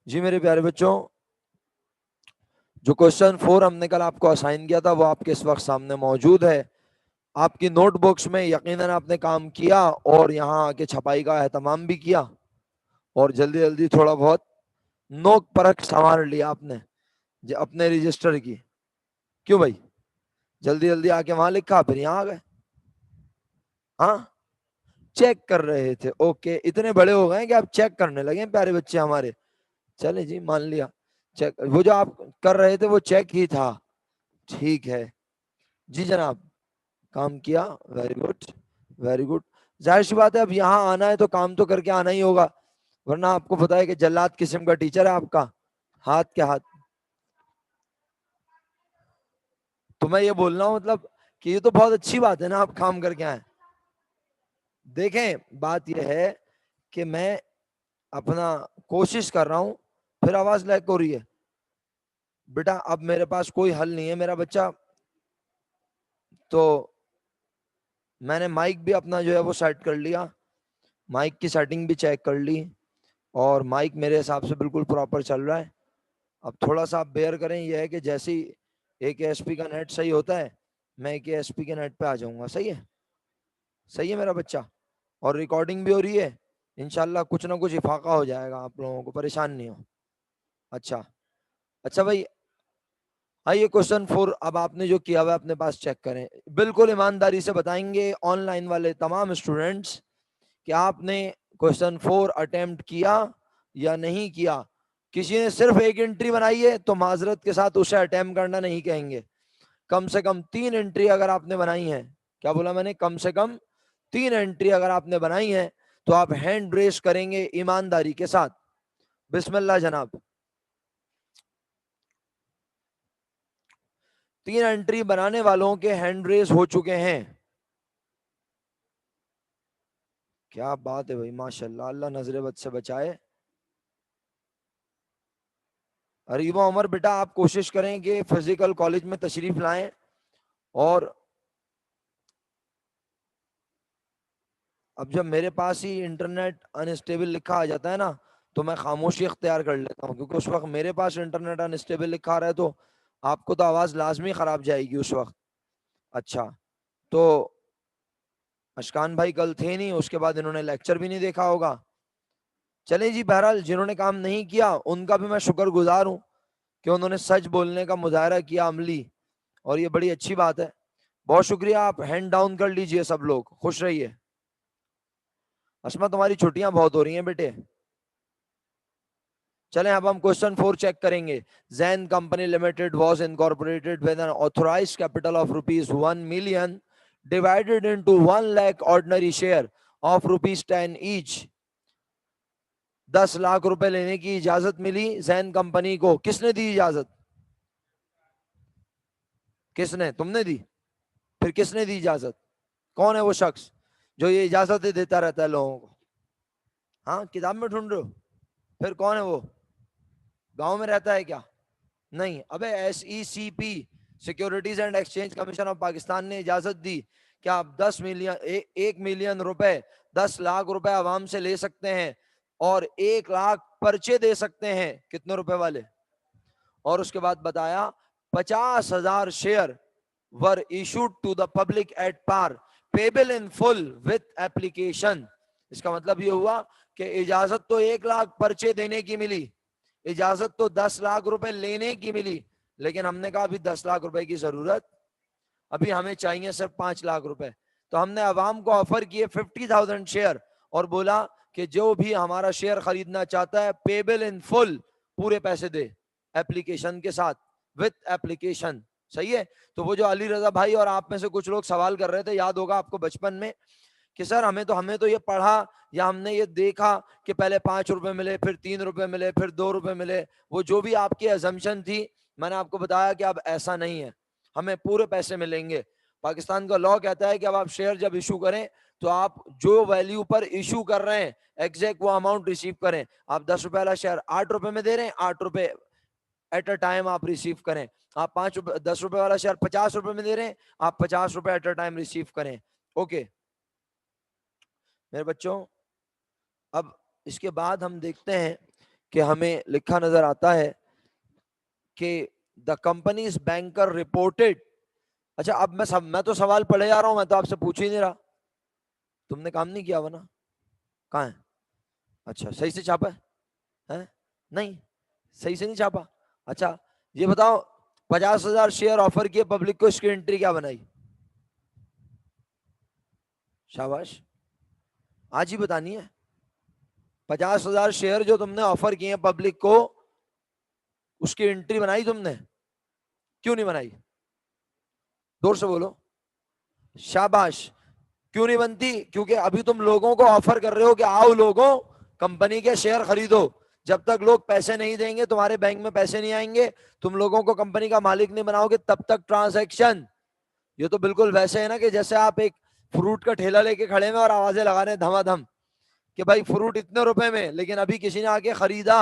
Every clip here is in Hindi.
जी मेरे प्यारे बच्चों, जो क्वेश्चन 4 हमने कल आपको असाइन किया था वो आपके इस वक्त सामने मौजूद है। आपकी नोटबुक्स में यकीनन आपने काम किया और यहाँ आके छपाई का एहतमाम भी किया और जल्दी जल्दी थोड़ा बहुत नोक परख संभाल लिया आपने अपने रजिस्टर की। क्यों भाई, जल्दी जल्दी आके वहां लिखा फिर यहाँ आ गए। हाँ, चेक कर रहे थे। ओके, इतने बड़े हो गए कि आप चेक करने लगे प्यारे बच्चे हमारे। चले जी, मान लिया। चेक, वो जो आप कर रहे थे वो चेक ही था। ठीक है जी जनाब, काम किया। Very good, very good. जाहिर सी बात है, अब यहाँ आना है तो काम तो करके आना ही होगा, वरना आपको पता है कि जल्लाद किस्म का टीचर है आपका। हाथ के हाथ। तो मैं ये बोल रहा हूँ मतलब कि ये तो बहुत अच्छी बात है ना, आप काम करके आए। देखें, बात यह है कि मैं अपना कोशिश कर रहा हूँ। फिर आवाज लैग हो रही है बेटा। अब मेरे पास कोई हल नहीं है मेरा बच्चा। तो मैंने माइक भी अपना जो है वो सेट कर लिया, माइक की सेटिंग भी चेक कर ली और माइक मेरे हिसाब से बिल्कुल प्रॉपर चल रहा है। अब थोड़ा सा आप बेयर करें, यह है कि जैसे ही AKSP का नेट सही होता है मैं AKSP के नेट पे आ जाऊंगा। सही है, सही है मेरा बच्चा। और रिकॉर्डिंग भी हो रही है, इंशाल्लाह कुछ ना कुछ इफाका हो जाएगा, आप लोगों को परेशान नहीं हो। अच्छा, अच्छा भाई, आइए क्वेश्चन 4 अब आपने जो किया हुआ है अपने पास चेक करें। बिल्कुल ईमानदारी से बताएंगे ऑनलाइन वाले तमाम स्टूडेंट्स कि आपने क्वेश्चन 4 अटेम्प्ट किया या नहीं किया। किसी ने सिर्फ एक एंट्री बनाई है तो माजरत के साथ उसे अटेम्प्ट करना नहीं कहेंगे। कम से कम 3 एंट्री अगर आपने बनाई है, क्या बोला मैंने, कम से कम 3 एंट्री अगर आपने बनाई है तो आप हैंड रेस करेंगे ईमानदारी के साथ। बिस्मिल्लाह जनाब। 3 एंट्री बनाने वालों के हैंड रेस हो चुके हैं। क्या बात है भाई, माशाल्लाह, अल्लाह नजरे बद से बचाए। अरीबा उमर बेटा, आप कोशिश करें कि फिजिकल कॉलेज में तशरीफ लाएं। और अब जब मेरे पास ही इंटरनेट अनस्टेबल लिखा आ जाता है ना, तो मैं खामोशी अख्तियार कर लेता हूँ, क्योंकि उस वक्त मेरे पास इंटरनेट अनस्टेबल लिखा आ रहा है तो आपको तो आवाज लाजमी खराब जाएगी उस वक्त। अच्छा, तो अशकान भाई कल थे नहीं, उसके बाद इन्होंने लेक्चर भी नहीं देखा होगा। चले जी, बहरहाल जिन्होंने काम नहीं किया उनका भी मैं शुक्रगुजार हूँ कि उन्होंने सच बोलने का मुजाहरा किया अमली, और ये बड़ी अच्छी बात है। बहुत शुक्रिया, आप हैंड डाउन कर लीजिए सब लोग, खुश रहिए। असमा, तुम्हारी छुट्टियां बहुत हो रही हैं बेटे। चलें अब हम क्वेश्चन 4 चेक करेंगे। Jain company limited was incorporated with N authorised capital of ₹1 million divided into 1 lakh ordinary share of ₹10 each. 10 lakh रुपए लेने की इजाजत मिली जैन कंपनी को। किसने दी इजाजत? किसने? तुमने दी? फिर किसने दी इजाजत? कौन है वो शख्स जो ये इजाजतें देता रहता है लोगों को? हाँ, किताब में ढूंढ रहे हो? फिर कौन है वो? गांव में रहता है क्या? नहीं। अबे SECP, securities and exchange commission of Pakistan ने इजाजत दी कि आप 10 मिलियन 1 मिलियन रुपए, 10 लाख रुपए आवाम से ले सकते हैं और 1 लाख पर्चे दे सकते हैं। कितने रुपए वाले? और उसके बाद बताया 50,000 share were issued to the public at par payable in full with application. इसका मतलब ये हुआ कि इजाजत तो 1 लाख पर्चे देने की मिली, इजाजत तो 10 लाख रुपए लेने की मिली, लेकिन हमने कहा अभी 10 लाख रुपए की जरूरत, अभी हमें चाहिए सिर्फ 5 लाख रुपए। तो हमने अवाम को ऑफर किए 50,000 शेयर और बोला कि जो भी हमारा शेयर खरीदना चाहता है पेबल इन फुल, पूरे पैसे दे, एप्लीकेशन के साथ, विथ एप्लीकेशन। सही है। तो वो जो अली रजा भाई और आप में से कुछ लोग सवाल कर रहे थे, याद होगा आपको बचपन में, कि सर हमें तो ये पढ़ा या हमने ये देखा कि पहले 5 रुपए मिले, फिर 3 रुपए मिले, फिर 2 रुपए मिले। वो जो भी आपकी एजम्पशन थी, मैंने आपको बताया कि अब ऐसा नहीं है, हमें पूरे पैसे मिलेंगे। पाकिस्तान का लॉ कहता है कि अब आप शेयर जब इशू करें तो आप जो वैल्यू पर इशू कर रहे हैं एग्जैक्ट वो अमाउंट रिसीव करें। आप 10 रुपए वाला शेयर 8 रुपए में दे रहे हैं, 8 रुपए एट अ टाइम आप रिसीव करें। आप 5 रुपए 10 रुपए वाला शेयर 50 रुपए में दे रहे हैं, आप 50 रुपए एट अ टाइम रिसीव करें। ओके मेरे बच्चों, अब इसके बाद हम देखते हैं कि हमें लिखा नजर आता है कि द कंपनीज बैंकर रिपोर्टेड। अच्छा, अब मैं तो सवाल पढ़े जा रहा हूं, मैं तो आपसे पूछ ही नहीं रहा। तुमने काम नहीं किया हुआ ना? कहाँ है? अच्छा, सही से छापा है? नहीं, सही से नहीं छापा। अच्छा, ये बताओ, 50,000 शेयर ऑफर किए पब्लिक को, इसकी एंट्री क्या बनाई? शाबाश, आज ही बतानी है। 50,000 शेयर जो तुमने ऑफर किए पब्लिक को, उसकी एंट्री बनाई तुमने? क्यों नहीं बनाई? जोर से बोलो। शाबाश। क्यों नहीं बनती? क्योंकि अभी तुम लोगों को ऑफर कर रहे हो कि आओ लोगों, कंपनी के शेयर खरीदो। जब तक लोग पैसे नहीं देंगे, तुम्हारे बैंक में पैसे नहीं आएंगे, तुम लोगों को कंपनी का मालिक नहीं बनाओगे, तब तक ट्रांजैक्शन। ये तो बिल्कुल वैसे है ना कि जैसे आप एक फ्रूट का ठेला लेके खड़े हैं और आवाजें लगा रहे हैं धमाधम कि भाई फ्रूट इतने रुपए में, लेकिन अभी किसी ने आके खरीदा,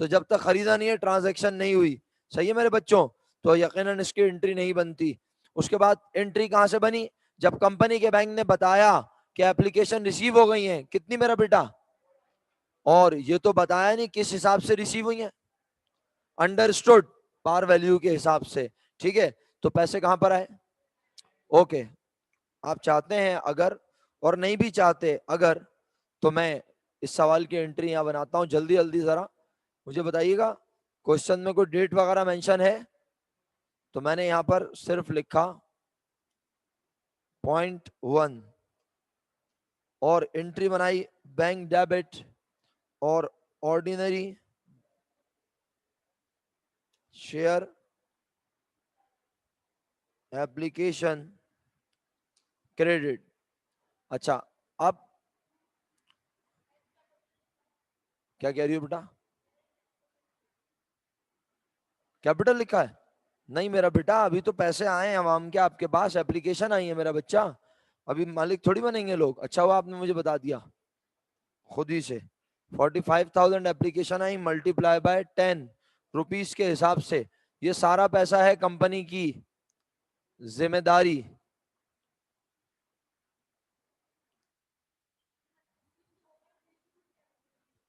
तो जब तक खरीदा नहीं है ट्रांजैक्शन नहीं हुई। सही है मेरे बच्चों? तो यकीनन इसकी एंट्री नहीं बनती। उसके बाद एंट्री कहां से बनी? जब कंपनी के बैंक ने बताया कि एप्लीकेशन रिसीव हो गई है। कितनी मेरा बेटा? और ये तो बताया नहीं किस हिसाब से रिसीव हुई है। अंडरस्टूड, पार वैल्यू के हिसाब से। ठीक है, तो पैसे कहां पर आए? ओके, आप चाहते हैं अगर, और नहीं भी चाहते अगर, तो मैं इस सवाल की एंट्री यहां बनाता हूं। जल्दी जल्दी जरा मुझे बताइएगा, क्वेश्चन में कोई डेट वगैरह मेंशन है? तो मैंने यहां पर सिर्फ लिखा .1 और एंट्री बनाई बैंक डेबिट और ऑर्डिनरी शेयर एप्लीकेशन क्रेडिट। अच्छा, अब क्या कह रही हो बेटा? कैपिटल लिखा है? नहीं मेरा बेटा, अभी तो पैसे आए हैं अवाम के आपके पास, एप्लीकेशन आई है मेरा बच्चा, अभी मालिक थोड़ी बनेंगे लोग। अच्छा हुआ आपने मुझे बता दिया खुद ही से। 45,000 application I, multiply by 10 rupees के हिसाब से। ये सारा पैसा है कंपनी की जिम्मेदारी।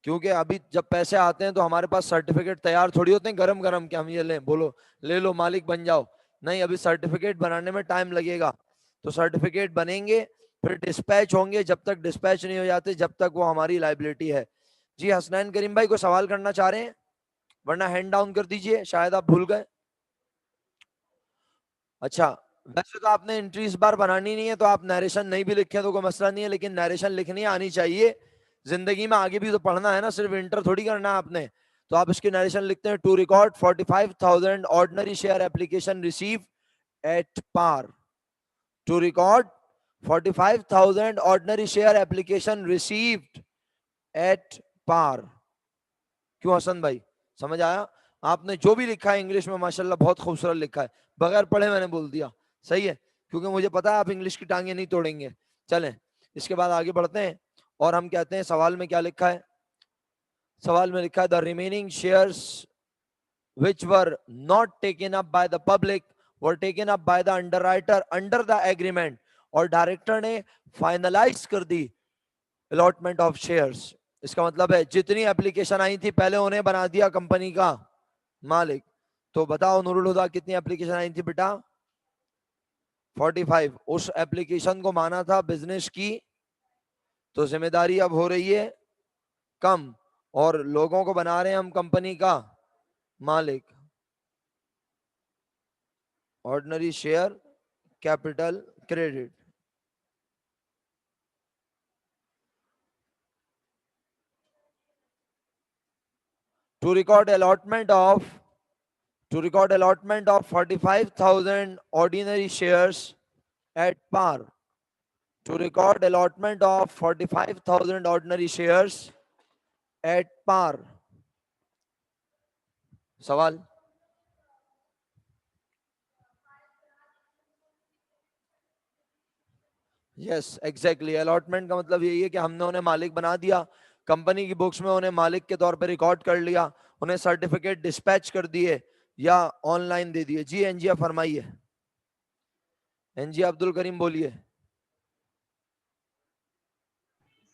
क्योंकि अभी जब पैसे आते हैं तो हमारे पास सर्टिफिकेट तैयार थोड़ी होते हैं गरम गरम के हम ये लें, बोलो ले लो मालिक बन जाओ। नहीं, अभी सर्टिफिकेट बनाने में टाइम लगेगा। तो सर्टिफिकेट बनेंगे, फिर डिस्पैच होंगे। जब तक डिस्पैच नहीं हो जाते, जब तक वो हमारी लाइबिलिटी है। जी हसनैन करीम भाई को सवाल करना चाह रहे हैं? वरना हैंड डाउन कर दीजिए, शायद आप भूल गए। अच्छा, वैसे तो आपने एंट्री इस बार बनानी नहीं है, तो आप नरेशन नहीं भी लिखे तो कोई मसला नहीं है, लेकिन नरेशन लिखनी आनी चाहिए। जिंदगी में आगे भी तो पढ़ना है ना, सिर्फ इंटर थोड़ी करना है आपने। तो आप इसकी नरेशन लिखते हैं, to record 45,000 ordinary share application receive at par. To record 45,000 ordinary share application received at par. क्यों हसन भाई, समझ आया? आपने जो भी लिखा है इंग्लिश में माशाल्लाह बहुत खूबसूरत लिखा है, बगैर पढ़े मैंने बोल दिया। सही है, क्योंकि मुझे पता है आप इंग्लिश की टांगे नहीं तोड़ेंगे। चलें, इसके बाद आगे बढ़ते हैं और हम कहते हैं सवाल में क्या लिखा है। सवाल में लिखा है the remaining shares which were not taken up by the public were taken up by the underwriter under the agreement। और डायरेक्टर ने फाइनलाइज कर दी अलॉटमेंट ऑफ शेयर्स। इसका मतलब है जितनी एप्लीकेशन आई थी पहले उन्हें बना दिया कंपनी का मालिक। तो बताओ नूरुल हुदा, कितनी एप्लीकेशन आई थी बेटा? 45। उस एप्लीकेशन को माना था बिजनेस की, तो जिम्मेदारी अब हो रही है कम, और लोगों को बना रहे हैं हम कंपनी का मालिक। Ordinary share capital credit. to record allotment of to record allotment of 45,000 ordinary shares at par। To record allotment of 45,000 ordinary shares at par। सवाल? यस एग्जैक्टली, अलॉटमेंट का मतलब यही है कि हमने उन्हें मालिक बना दिया, कंपनी की बुक्स में उन्हें मालिक के तौर पर रिकॉर्ड कर लिया, उन्हें सर्टिफिकेट डिस्पैच कर दिए या ऑनलाइन दे दिए। जी एनजिया फरमाइए, एनजिया अब्दुल करीम बोलिए।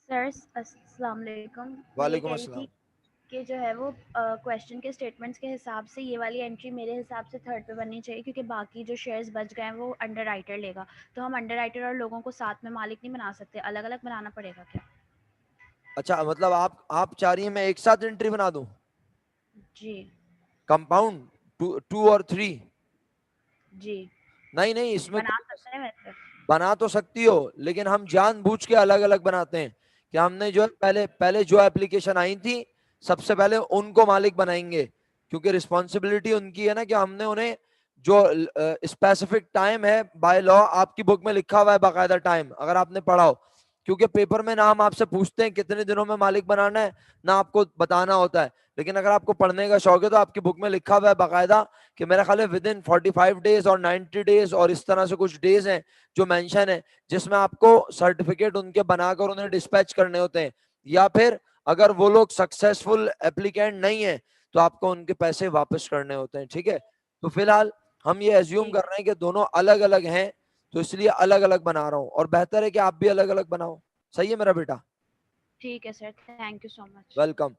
सर अस्सलाम वालेकुम। मैं ये वालेकुम कह रही थी अस्सलाम। कि जो है वो क्वेश्चन के स्टेटमेंट्स के हिसाब से ये वाली एंट्री मेरे हिसाब से थर्ड पे बननी चाहिए, क्योंकि बाकी जो शेयर्स बच गए हैं वो अंडर राइटर लेगा। तो हम अंडर राइटर और लोगों को साथ में मालिक नहीं बना सकते, अलग अलग बनाना पड़ेगा क्या? अच्छा, मतलब आप चाह रही हैं मैं एक साथ एंट्री बना दूं? जी कंपाउंड, टू टू और थ्री? जी, नहीं नहीं, इसमें बना कोई सकते हैं वैसे। बना तो सकती हो, लेकिन हम जानबूझ के अलग अलग बनाते हैं कि हमने जो है पहले पहले जो एप्लीकेशन आई थी सबसे पहले उनको मालिक बनाएंगे, क्योंकि रिस्पॉन्सिबिलिटी उनकी है ना, कि हमने उन्हें जो स्पेसिफिक टाइम है बाय लॉ, आपकी बुक में लिखा हुआ है बाकायदा टाइम, अगर आपने पढ़ा हो, क्योंकि पेपर में ना हम आपसे पूछते हैं कितने दिनों में मालिक बनाना है, ना आपको बताना होता है, लेकिन अगर आपको पढ़ने का शौक है तो आपकी बुक में लिखा हुआ है बाकायदा कि मेरा ख्याल है विद इन 45 डेज और 90 डेज और इस तरह से कुछ डेज हैं जो मेंशन है, जिसमें आपको सर्टिफिकेट उनके बनाकर उन्हें डिस्पैच करने होते हैं, या फिर अगर वो लोग सक्सेसफुल एप्लीकेंट नहीं है तो आपको उनके पैसे वापस करने होते हैं। ठीक है, तो फिलहाल हम ये एज्यूम ठीक कर रहे हैं कि दोनों अलग अलग हैं, तो इसलिए अलग अलग बना रहा हूं, और बेहतर है कि आप भी अलग अलग बनाओ। सही है मेरा बेटा? ठीक है sir, thank you so much. Welcome.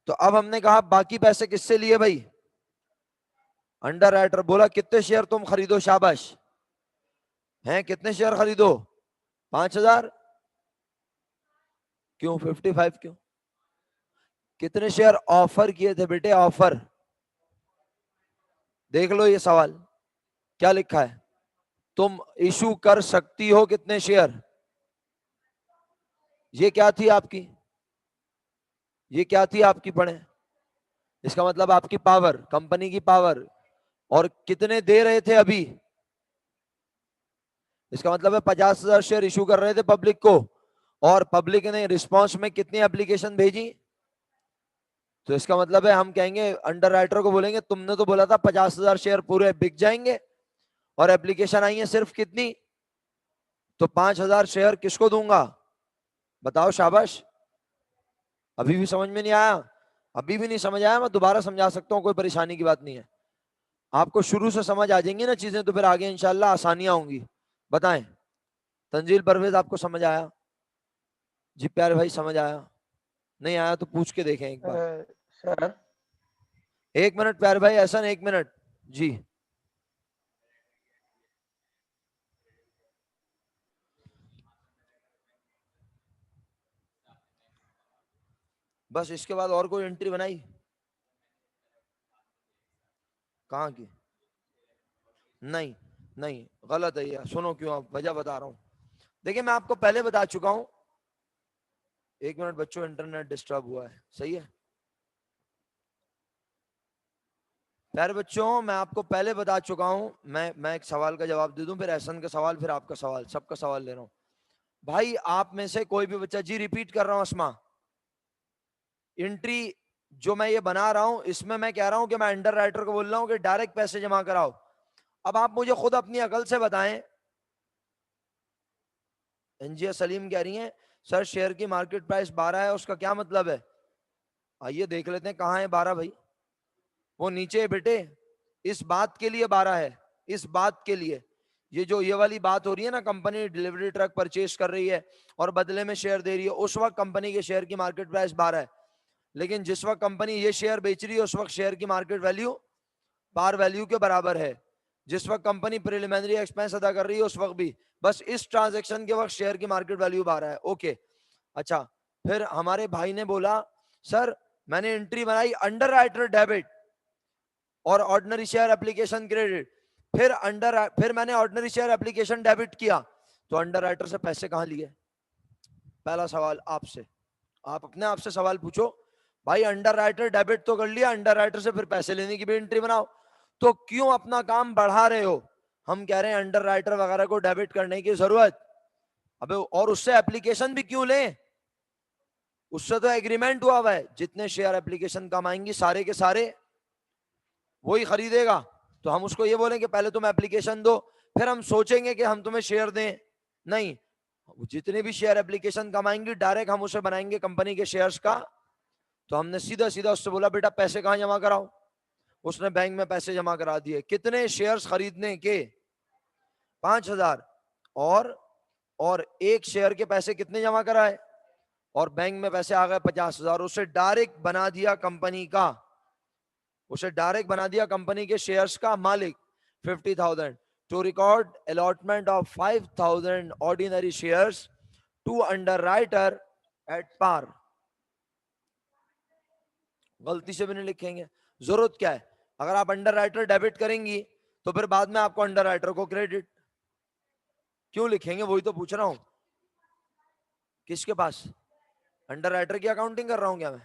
तो अब हमने कहा बाकी पैसे किससे लिए भाई? अंडर राइटर बोला कितने शेयर तुम खरीदो, शाबाश। हैं, कितने शेयर खरीदो? 5,000? क्यों 55 क्यों? कितने शेयर ऑफर किए थे बेटे, ऑफर? देख लो ये सवाल क्या लिखा है, तुम इशू कर सकती हो कितने शेयर। ये क्या थी आपकी, ये क्या थी आपकी, पढ़े। इसका मतलब आपकी पावर, कंपनी की पावर, और कितने दे रहे थे अभी, इसका मतलब है 50,000 शेयर इशू कर रहे थे पब्लिक को, और पब्लिक ने रिस्पांस में कितनी एप्लीकेशन भेजी, तो इसका मतलब है हम कहेंगे अंडर राइटर को, बोलेंगे तुमने तो बोला था 50,000 शेयर पूरे बिक जाएंगे, और एप्लीकेशन आई है सिर्फ कितनी, तो 5,000 शेयर किसको दूंगा, बताओ, शाबाश। अभी भी समझ में नहीं आया? अभी भी नहीं समझ आया, मैं दोबारा समझा सकता हूँ, कोई परेशानी की बात नहीं है। आपको शुरू से समझ आ जाएंगी ना चीजें, तो फिर आगे इंशाल्लाह आसानियां होंगी। बताएं, तंजील परवेज आपको समझ आया? जी प्यारे भाई, समझ आया? नहीं आया तो पूछ के देखें एक बार। सर, एक मिनट प्यारे भाई, ऐसा नहीं, एक मिनट जी। बस इसके बाद और कोई एंट्री बनाई? कहाँ की? नहीं नहीं, गलत है ये, सुनो क्यों, आप वजह बता रहा हूं। देखिए मैं आपको पहले बता चुका हूं, एक मिनट बच्चों, इंटरनेट डिस्टर्ब हुआ है, सही है प्यारे बच्चों, मैं आपको पहले बता चुका हूं, मैं एक सवाल का जवाब दे दूं, फिर एहसन का सवाल, फिर आपका सवाल, सबका सवाल ले रहा हूं। भाई आप में से कोई भी बच्चा, जी रिपीट कर रहा हूं अस्मा, एंट्री जो मैं ये बना रहा हूं इसमें मैं कह रहा हूं कि मैं अंडर राइटर को बोल रहा हूं कि डायरेक्ट पैसे जमा कराओ। अब आप मुझे खुद अपनी अकल से बताएं। एनजिया सलीम कह रही हैं सर शेयर की मार्केट प्राइस 12 है, उसका क्या मतलब है? आइए देख लेते हैं कहाँ है 12 भाई, वो नीचे है बेटे, इस बात के लिए 12 है, इस बात के लिए, ये जो ये वाली बात हो रही है ना, कंपनी डिलीवरी ट्रक परचेज कर रही है और बदले में शेयर दे रही है, उस वक्त कंपनी के शेयर की मार्केट प्राइस 12 है, लेकिन जिस वक्त कंपनी ये शेयर बेच रही है उस वक्त शेयर की मार्केट वैल्यू पार वैल्यू के बराबर है, जिस वक्त कंपनी प्रिलिमिनरी एक्सपेंस अदा कर रही है उस वक्त भी, बस इस ट्रांजैक्शन के वक्त शेयर की मार्केट वैल्यू 12 है। ओके, अच्छा, फिर हमारे भाई ने बोला सर मैंने एंट्री बनाई अंडर राइटर डेबिट और ऑर्डिनरी शेयर एप्लीकेशन क्रेडिट, फिर मैंने ऑर्डिनरी शेयर एप्लीकेशन डेबिट किया, तो अंडर राइटर से पैसे कहां लिए? पहला सवाल आपसे, आप अपने आप से सवाल पूछो, भाई अंडर राइटर डेबिट तो कर लिया, अंडर राइटर से फिर पैसे लेने की भी एंट्री बनाओ, तो क्यों अपना काम बढ़ा रहे हो? हम कह रहे हैं अंडर राइटर वगैरह को डेबिट करने की जरूरत, अबे और उससे एप्लीकेशन भी क्यों लें? उससे तो एग्रीमेंट हुआ हुआ है, जितने शेयर एप्लीकेशन कमाएंगी सारे के सारे वही खरीदेगा, तो हम उसको ये बोलें कि पहले तुम एप्लीकेशन दो, फिर हम सोचेंगे कि हम तुम्हें शेयर दें? नहीं, जितने भी शेयर एप्लीकेशन कमाएंगी डायरेक्ट हम उसे बनाएंगे कंपनी के शेयर्स का, तो हमने सीधा सीधा उससे बोला बेटा पैसे कहां जमा कराओ, उसने बैंक में पैसे जमा करा दिए, कितने शेयर्स खरीदने के? 5,000, और एक शेयर के पैसे कितने जमा कराए? और बैंक में पैसे आ गए 50,000, उसे डायरेक्ट बना दिया कंपनी का, उसे डायरेक्ट बना दिया कंपनी के शेयर्स का मालिक 50,000 to record allotment of 5,000 ordinary shares to underwriter at par. गलती से भी नहीं लिखेंगे, जरूरत क्या है, अगर आप अंडरराइटर डेबिट करेंगी तो फिर बाद में आपको अंडरराइटर को क्रेडिट क्यों लिखेंगे, वही तो पूछ रहा हूं। किसके पास, अंडरराइटर की अकाउंटिंग कर रहा हूं क्या मैं?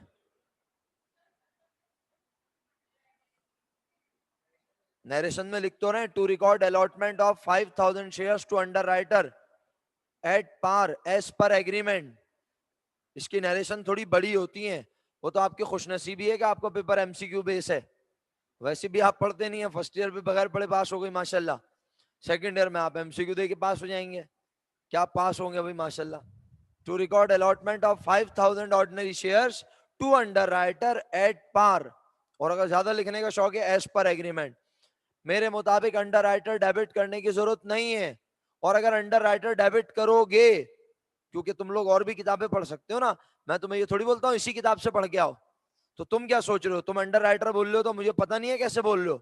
नरेशन में लिख तो रहे to record allotment of 5,000 shares to underwriter at par as per agreement. इसकी नरेशन थोड़ी बड़ी होती है, वो तो आपकी खुशनसीबी है कि आपका पेपर एमसीक्यू बेस है, वैसे भी आप पढ़ते नहीं है, फर्स्ट ईयर भी बगैर पढ़े पास हो गई माशाल्लाह, सेकंड ईयर में आप एमसीक्यू दे के पास हो जाएंगे, क्या आप पास होंगे भाई माशाल्लाह। To record allotment of 5,000 ordinary shares to underwriter at par, और अगर ज्यादा लिखने का शौक है एज पर एग्रीमेंट। मेरे मुताबिक अंडरराइटर डेबिट करने की जरूरत नहीं है, और अगर अंडरराइटर डेबिट करोगे, क्योंकि तुम लोग और भी किताबें पढ़ सकते हो ना, मैं तुम्हें ये थोड़ी बोलता हूँ इसी किताब से पढ़ के आओ, तो तुम क्या सोच रहे हो, तुम अंडरराइटर बोल रहे हो तो मुझे पता नहीं है कैसे बोल रहे हो,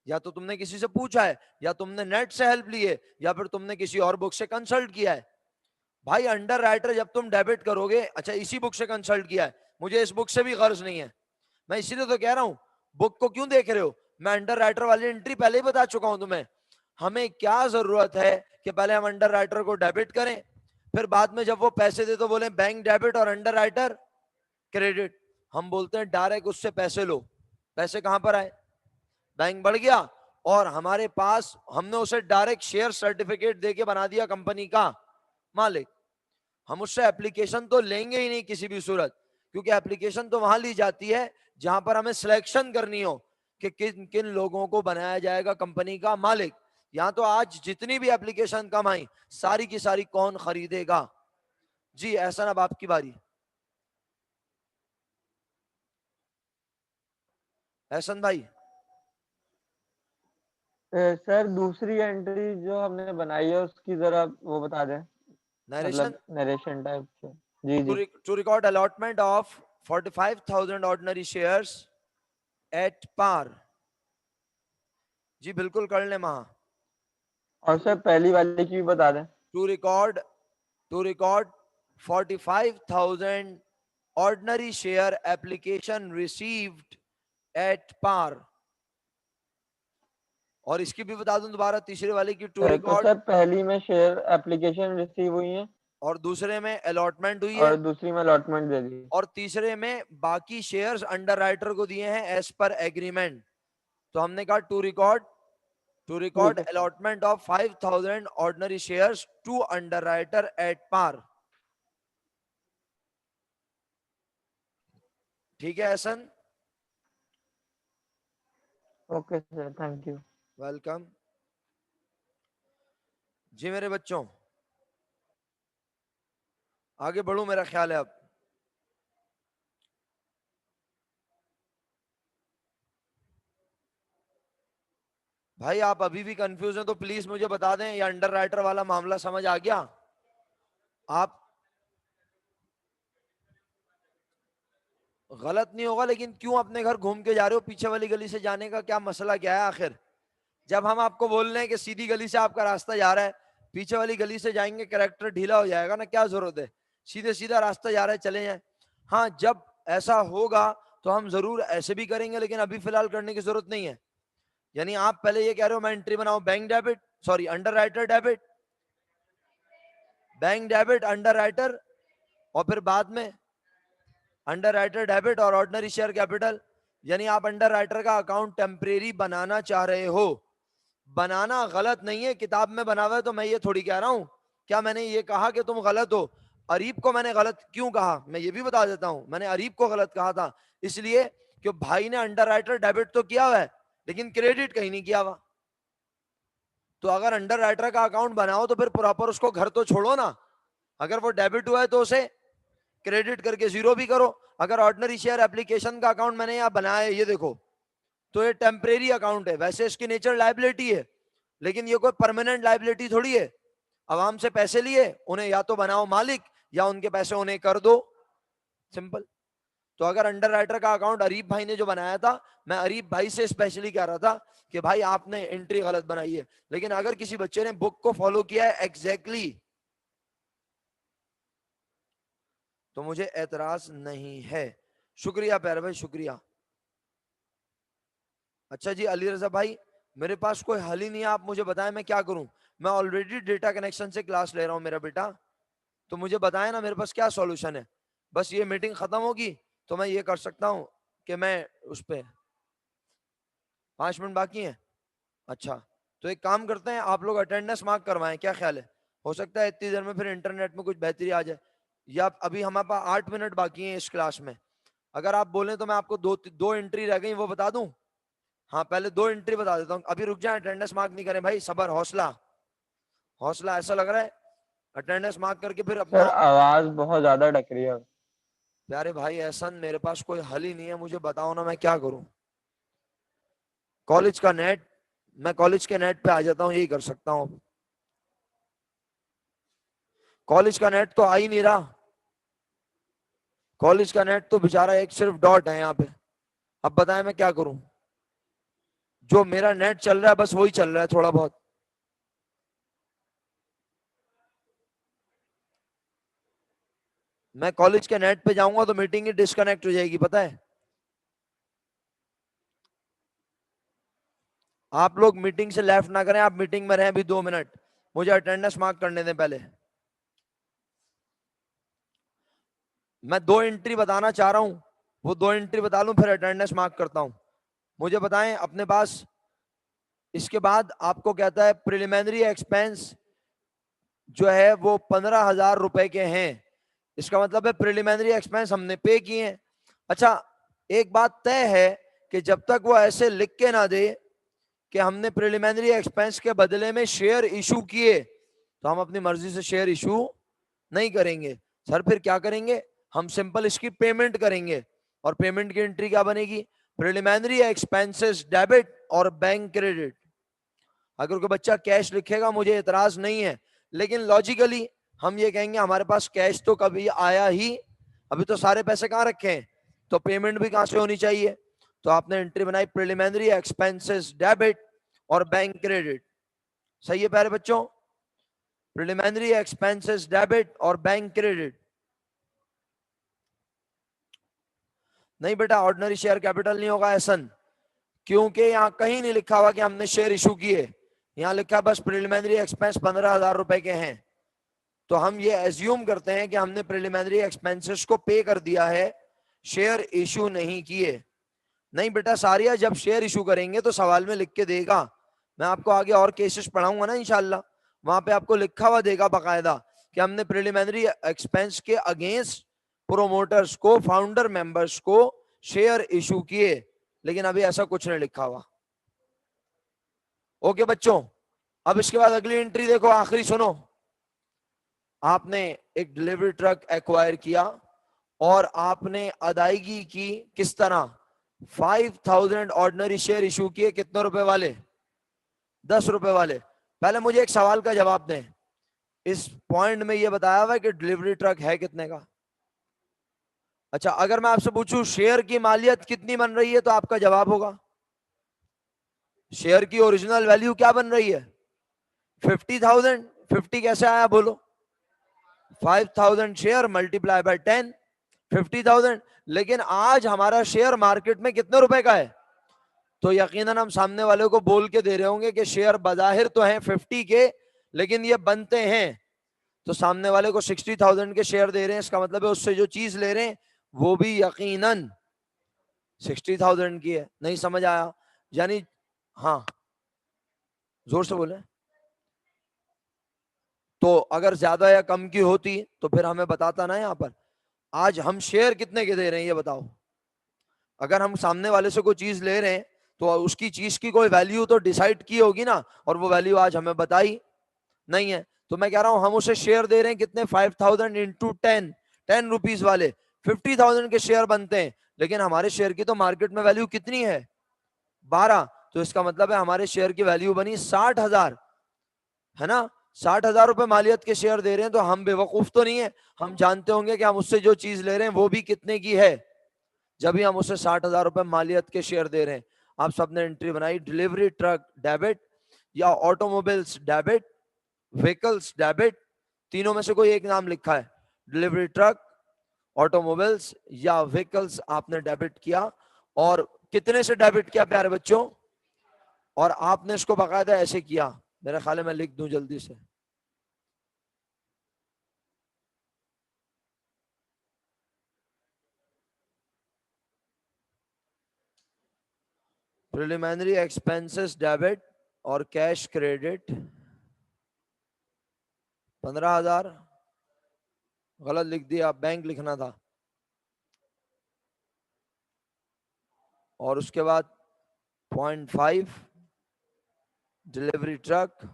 या तो तुमने किसी से पूछा है, या तुमने नेट से हेल्प ली है, या फिर तुमने किसी और बुक से कंसल्ट किया है। भाई अंडरराइटर जब तुम डेबिट करोगे, अच्छा इसी बुक से कंसल्ट किया है, मुझे इस बुक से भी गर्ज नहीं है, मैं इसीलिए तो कह रहा हूं, बुक को क्यों देख रहे हो, मैं अंडरराइटर वाली एंट्री पहले ही बता चुका हूं तुम्हें। हमें क्या जरूरत है कि पहले हम अंडरराइटर को डेबिट करें, फिर बाद में जब वो पैसे दे तो बोले बैंक डेबिट और अंडरराइटर क्रेडिट। हम बोलते हैं डायरेक्ट उससे पैसे लो, पैसे कहां पर आए, बैंक बढ़ गया और हमारे पास, हमने उसे डायरेक्ट शेयर सर्टिफिकेट देके बना दिया कंपनी का मालिक। हम उससे एप्लीकेशन तो लेंगे ही नहीं किसी भी सूरत, क्योंकि एप्लीकेशन तो वहां ली जाती है जहां पर हमें सिलेक्शन करनी हो कि किन किन लोगों को बनाया जाएगा कंपनी का मालिक। यहां तो आज जितनी भी एप्लीकेशन कम आई, सारी की सारी कौन खरीदेगा। जी एहसन, अब आपकी बारी। एहसन भाई। सर दूसरी एंट्री जो हमने बनाई है उसकी जरा वो बता दें, नरेशन, मतलब नरेशन टाइप से। जी जी। to record allotment of 45,000 ordinary shares at par। जी बिल्कुल कर ले महा। और सर पहली वाले की भी बता दें। to record 45,000 ordinary share application received at par। और इसकी भी बता दूं दोबारा, तीसरे वाले की टू तो रिकॉर्ड, सर पहली में शेयर एप्लीकेशन रिसीव हुई है, और दूसरे में अलॉटमेंट हुई है, और दूसरी में अलॉटमेंट दे दी। और तीसरे में बाकी शेयर्स अंडरराइटर को दिए हैं एज पर एग्रीमेंट। तो हमने कहा टू ठीक रिकॉर्ड है sir. Allotment of 5,000 ordinary shares to underwriter at par. ठीक है Ehsan, okay sir, thank you. Welcome. जी मेरे बच्चों, आगे बढ़ूं मेरा ख्याल है अब। भाई आप अभी भी कंफ्यूज हैं तो प्लीज मुझे बता दें, या अंडरराइटर वाला मामला समझ आ गया आप? गलत नहीं होगा, लेकिन क्यों अपने घर घूम के जा रहे हो, पीछे वाली गली से जाने का क्या मसला क्या है आखिर? जब हम आपको बोल रहे हैं कि सीधी गली से आपका रास्ता जा रहा है, पीछे वाली गली से जाएंगे कैरेक्टर ढीला हो जाएगा ना, क्या जरूरत है, सीधे सीधा रास्ता जा रहा है चले जाए। हाँ जब ऐसा होगा तो हम जरूर ऐसे भी करेंगे, लेकिन अभी फिलहाल करने की जरूरत नहीं है। यानी आप पहले ये कह रहे हो मैं एंट्री बनाऊं bank debit, sorry underwriter debit, bank debit underwriter, और फिर बाद में अंडरराइटर डेबिट और ऑर्डिनरी शेयर कैपिटल। यानी आप अंडरराइटर का अकाउंट टेम्परेरी बनाना चाह रहे हो। बनाना गलत नहीं है, किताब में बना हुआ है, तो मैं ये थोड़ी कह रहा हूं, क्या मैंने ये कहा कि तुम गलत हो? अरीब को मैंने गलत क्यों कहा, मैं ये भी बता देता हूं, मैंने अरीब को गलत कहा था इसलिए कि भाई ने अंडरराइटर डेबिट तो किया हुआ है लेकिन क्रेडिट कहीं नहीं किया हुआ। तो अगर अंडरराइटर का अकाउंट बनाओ तो फिर प्रॉपर उसको घर तो छोड़ो ना, अगर वो डेबिट हुआ है तो उसे क्रेडिट करके जीरो भी करो। अगर ऑर्डिनरी शेयर एप्लीकेशन का अकाउंट मैंने यहाँ बनाया है, ये देखो, तो ये टेम्परेरी अकाउंट है, वैसे इसकी नेचर लाइबिलिटी है, लेकिन ये कोई परमानेंट लाइबिलिटी थोड़ी है। आवाम से पैसे लिए, उन्हें या तो बनाओ मालिक या उनके पैसे उन्हें कर दो। सिंपल। तो अगर अंडर राइटर का अकाउंट अरीब भाई ने जो बनाया था, मैं अरीब भाई से स्पेशली कह रहा था कि भाई आपने एंट्री गलत बनाई है, लेकिन अगर किसी बच्चे ने बुक को फॉलो किया है एग्जैक्टली तो मुझे एतराज नहीं है। शुक्रिया प्यारे भाई, शुक्रिया। अच्छा जी अली रजा भाई, मेरे पास कोई हल ही नहीं है, आप मुझे बताएं मैं क्या करूं। मैं ऑलरेडी डेटा कनेक्शन से क्लास ले रहा हूं मेरा बेटा, तो मुझे बताएं ना मेरे पास क्या सॉल्यूशन है। बस ये मीटिंग खत्म होगी तो मैं ये कर सकता हूं कि मैं उस पे 5 मिनट बाकी हैं। अच्छा, तो एक काम करते हैं, आप लोग अटेंडेंस मार्क करवाएं, क्या ख्याल है? हो सकता है इतनी देर में फिर इंटरनेट में कुछ बेहतरी आ जाए। या अभी हमारे पास 8 मिनट बाकी हैं इस क्लास में, अगर आप बोलें तो मैं आपको दो एंट्री रह गई वो बता दूं। हाँ पहले 2 एंट्री बता देता हूँ, अभी रुक जाए, अटेंडेंस मार्क नहीं करें भाई, सबर, हौसला हौसला। ऐसा लग रहा है अटेंडेंस मार्क करके फिर सर अपना। आवाज बहुत ज्यादा अटक रही है। प्यारे भाई एहसन, मेरे पास कोई हल ही नहीं है, मुझे बताओ ना मैं क्या करूं। कॉलेज का नेट, मैं कॉलेज के नेट पे आ जाता हूं, यही कर सकता हूं। कॉलेज का नेट तो आ ही नहीं रहा, कॉलेज का नेट तो बेचारा एक सिर्फ डॉट है यहाँ पे। अब बताएं मैं क्या करूं, जो मेरा नेट चल रहा है बस वही चल रहा है थोड़ा बहुत। मैं कॉलेज के नेट पे जाऊंगा तो मीटिंग ही डिस्कनेक्ट हो जाएगी, पता है। आप लोग मीटिंग से लेफ्ट ना करें, आप मीटिंग में रहें अभी 2 मिनट, मुझे अटेंडेंस मार्क करने दें पहले। मैं 2 एंट्री बताना चाह रहा हूं, वो 2 एंट्री बता लूं फिर अटेंडेंस मार्क करता हूं। मुझे बताएं अपने पास, इसके बाद आपको कहता है प्रिलिमिनरी एक्सपेंस जो है वो 15,000 रुपए के हैं। इसका मतलब है प्रिलिमिनरी एक्सपेंस हमने पे किए हैं। अच्छा, एक बात तय है कि जब तक वो ऐसे लिख के ना दे कि हमने प्रिलिमिनरी एक्सपेंस के बदले में शेयर इशू किए, तो हम अपनी मर्जी से शेयर इशू नहीं करेंगे। सर फिर क्या करेंगे? हम सिंपल इसकी पेमेंट करेंगे, और पेमेंट की एंट्री क्या बनेगी? प्रिलिमिनरी एक्सपेंसेस डेबिट और बैंक क्रेडिट। अगर कोई बच्चा कैश लिखेगा मुझे एतराज नहीं है, लेकिन लॉजिकली हम ये कहेंगे हमारे पास कैश तो कभी आया ही, अभी तो सारे पैसे कहाँ रखे हैं, तो पेमेंट भी कहां से होनी चाहिए। तो आपने एंट्री बनाई प्रिलिमिनरी एक्सपेंसेस डेबिट और बैंक क्रेडिट। सही है प्यारे बच्चों? प्रिलिमिनरी एक्सपेंसेस डेबिट और बैंक क्रेडिट। नहीं बेटा, ऑर्डिनरी शेयर कैपिटल नहीं होगा एहसन, क्योंकि यहाँ कहीं नहीं लिखा हुआ कि हमने शेयर इशू किए, यहाँ लिखा बस प्रिलिमिनरी एक्सपेंस 15,000 रुपए के हैं। तो हम ये एज्यूम करते हैं कि हमने प्रिलिमिनरी एक्सपेंसेस को पे कर दिया है, शेयर इशू नहीं किए। नहीं बेटा सारिया, जब शेयर इशू करेंगे तो सवाल में लिख के देगा, मैं आपको आगे और केसेस पढ़ाऊंगा ना इंशाल्लाह, वहां पे आपको लिखा हुआ देगा बाकायदा कि हमने प्रिलिमिनरी एक्सपेंस के अगेंस्ट प्रोमोटर्स को, फाउंडर मेंबर्स को शेयर इशू किए, लेकिन अभी ऐसा कुछ नहीं लिखा हुआ। ओके बच्चों, अब इसके बाद अगली एंट्री देखो, आखिरी सुनो। आपने एक डिलीवरी ट्रक एक्वायर किया और आपने अदायगी की किस तरह? 5,000 ऑर्डिनरी शेयर इशू किए, कितने रुपए वाले? 10 रुपए वाले। पहले मुझे एक सवाल का जवाब दें, इस पॉइंट में ये बताया हुआ है कि डिलीवरी ट्रक है कितने का? अच्छा, अगर मैं आपसे पूछूं शेयर की मालियत कितनी बन रही है, तो आपका जवाब होगा शेयर की ओरिजिनल वैल्यू क्या बन रही है? 50,000। 50 कैसे आया बोलो? 5,000 शेयर मल्टीप्लाई बाय 10, 50,000। लेकिन आज हमारा शेयर मार्केट में कितने रुपए का है? तो यकीनन हम सामने वाले को बोल के दे रहे होंगे कि शेयर बजाहिर तो हैं 50 के, लेकिन ये बनते हैं, तो सामने वाले को 60,000 के शेयर दे रहे हैं, इसका मतलब है उससे जो चीज ले रहे हैं वो भी यकीनन 60,000 की है। नहीं समझ आया? यानी हाँ, जोर से बोले। तो अगर ज्यादा या कम की होती तो फिर हमें बताता ना यहाँ पर। आज हम शेयर कितने के दे रहे हैं ये बताओ? अगर हम सामने वाले से कोई चीज ले रहे हैं तो उसकी चीज की कोई वैल्यू तो डिसाइड की होगी ना, और वो वैल्यू आज हमें बताई नहीं है। तो मैं कह रहा हूं हम उसे शेयर दे रहे हैं कितने? 5,000 इंटू 10, 10 रुपीज वाले 50,000 के शेयर बनते हैं, लेकिन हमारे शेयर की तो मार्केट में वैल्यू कितनी है? 12। तो इसका मतलब है हमारे शेयर की वैल्यू बनी 60,000, है ना? 60,000 रुपए मालियत के शेयर दे रहे हैं, तो हम बेवकूफ तो नहीं है, हम जानते होंगे कि हम उससे जो चीज ले रहे हैं वो भी कितने की है, जब भी हम उसे 60,000 रुपए मालियत के शेयर दे रहे हैं। आप सबने एंट्री बनाई, डिलीवरी ट्रक डेबिट या ऑटोमोबाइल्स डेबिट, व्हीकल्स डेबिट, तीनों में से कोई एक नाम लिखा है, डिलीवरी ट्रक, ऑटोमोबाइल्स या व्हीकल्स आपने डेबिट किया, और कितने से डेबिट किया प्यारे बच्चों, और आपने इसको बाकायदा ऐसे किया, मेरा ख्याल है मैं लिख दूं जल्दी से। प्रिलिमिनरी एक्सपेंसेस डेबिट और कैश क्रेडिट 15,000, गलत लिख दिया, बैंक लिखना था। और उसके बाद 0.5 डिलीवरी ट्रक,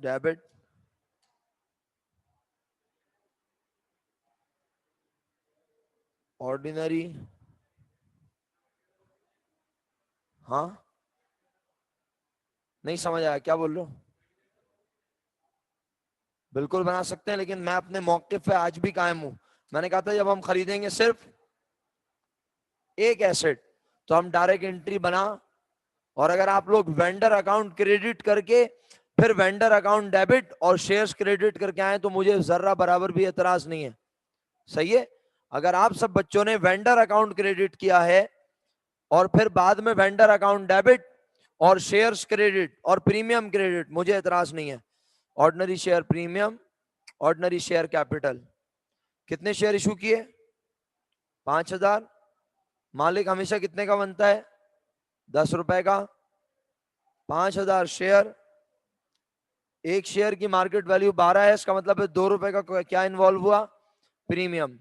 डेबिट, ऑर्डिनरी, हाँ नहीं समझ आया क्या बोल रहे हो? बिल्कुल बना सकते हैं, लेकिन मैं अपने मौक़िफ़ पे आज भी कायम हूं। मैंने कहा था जब हम खरीदेंगे सिर्फ एक एसेट तो हम डायरेक्ट एंट्री बना, और अगर आप लोग वेंडर अकाउंट क्रेडिट करके फिर वेंडर अकाउंट डेबिट और शेयर्स क्रेडिट करके आए तो मुझे जर्रा बराबर भी एतराज नहीं है। सही है, अगर आप सब बच्चों ने वेंडर अकाउंट क्रेडिट किया है और फिर बाद में वेंडर अकाउंट डेबिट और शेयर्स क्रेडिट और प्रीमियम क्रेडिट, मुझे एतराज नहीं है। Ordinary share premium, ordinary share capital, कितने शेयर इशू किए? 5,000। मालिक हमेशा कितने का बनता है? 10 रुपए का। 5,000 शेयर, एक शेयर की मार्केट वैल्यू 12 है, इसका मतलब है 2 रुपए का क्या इन्वॉल्व हुआ? प्रीमियम।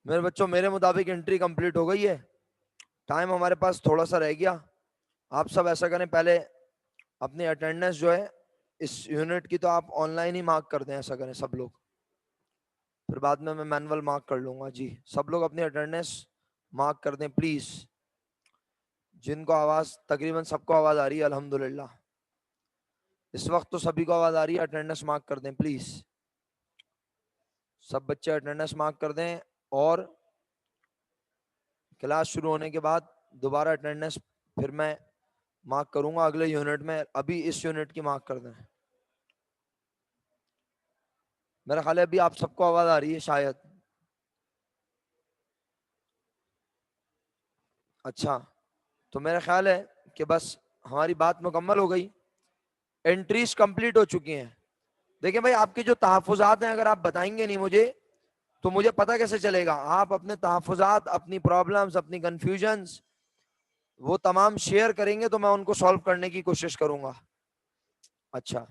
मेरे बच्चों मेरे मुताबिक एंट्री कंप्लीट हो गई है, टाइम हमारे पास थोड़ा सा रह गया। आप सब ऐसा करें, पहले अपनी अटेंडेंस जो है इस यूनिट की तो आप ऑनलाइन ही मार्क कर दें, ऐसा करें सब लोग, फिर बाद में मैं मैनुअल मार्क कर लूंगा। जी सब लोग अपनी अटेंडेंस मार्क कर दें प्लीज, जिनको आवाज, तकरीबन सबको आवाज आ रही है अल्हम्दुलिल्लाह, इस वक्त तो सभी को आवाज आ रही है, अटेंडेंस मार्क कर दें प्लीज, सब बच्चे अटेंडेंस मार्क कर दें। और क्लास शुरू होने के बाद दोबारा अटेंडेंस फिर मैं मार्क करूंगा अगले यूनिट में, अभी इस यूनिट की मार्क कर दें। मेरा ख्याल है अभी आप सबको आवाज आ रही है शायद। अच्छा, तो मेरा ख्याल है कि बस हमारी बात मुकम्मल हो गई, एंट्रीज कंप्लीट हो चुकी हैं। देखिए भाई, आपके जो तहफ़्फ़ुज़ात हैं अगर आप बताएंगे नहीं मुझे तो मुझे पता कैसे चलेगा? आप अपने तहफ़्फ़ुज़ात, अपनी प्रॉब्लम्स, अपनी कंफ्यूजन्स वो तमाम शेयर करेंगे तो मैं उनको सॉल्व करने की कोशिश करूंगा। अच्छा,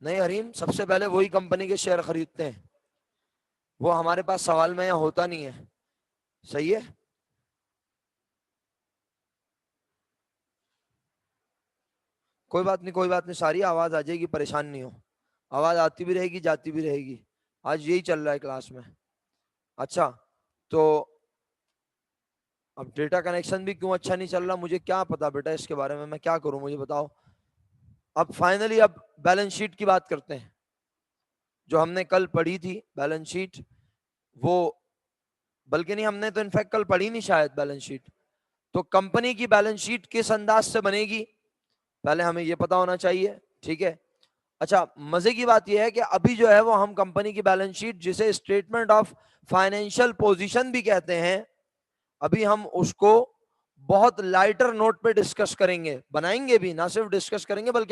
नहीं हरीम, सबसे पहले वही कंपनी के शेयर खरीदते हैं, वो हमारे पास सवाल में यहाँ होता नहीं है। सही है, कोई बात नहीं, कोई बात नहीं, सारी आवाज आ जाएगी, परेशान नहीं हो, आवाज आती भी रहेगी जाती भी रहेगी, आज यही चल रहा है क्लास में। अच्छा, तो अब डेटा कनेक्शन भी क्यों अच्छा नहीं चल रहा मुझे क्या पता बेटा, इसके बारे में मैं क्या करूं, मुझे बताओ। अब फाइनली अब बैलेंस शीट की बात करते हैं, जो हमने कल पढ़ी थी बैलेंस शीट, वो बल्कि नहीं, हमने तो इनफैक्ट कल पढ़ी नहीं शायद बैलेंस शीट। तो कंपनी की बैलेंस शीट किस अंदाज से बनेगी पहले हमें ये पता होना चाहिए, ठीक है। अच्छा, मजे की बात यह है कि अभी जो है वो हम कंपनी की बैलेंस शीट, जिसे स्टेटमेंट ऑफ फाइनेंशियल पोजीशन भी कहते हैं, अभी हम उसको बहुत लाइटर नोट पे डिस्कस करेंगे, बनाएंगे भी, ना सिर्फ डिस्कस करेंगे बल्कि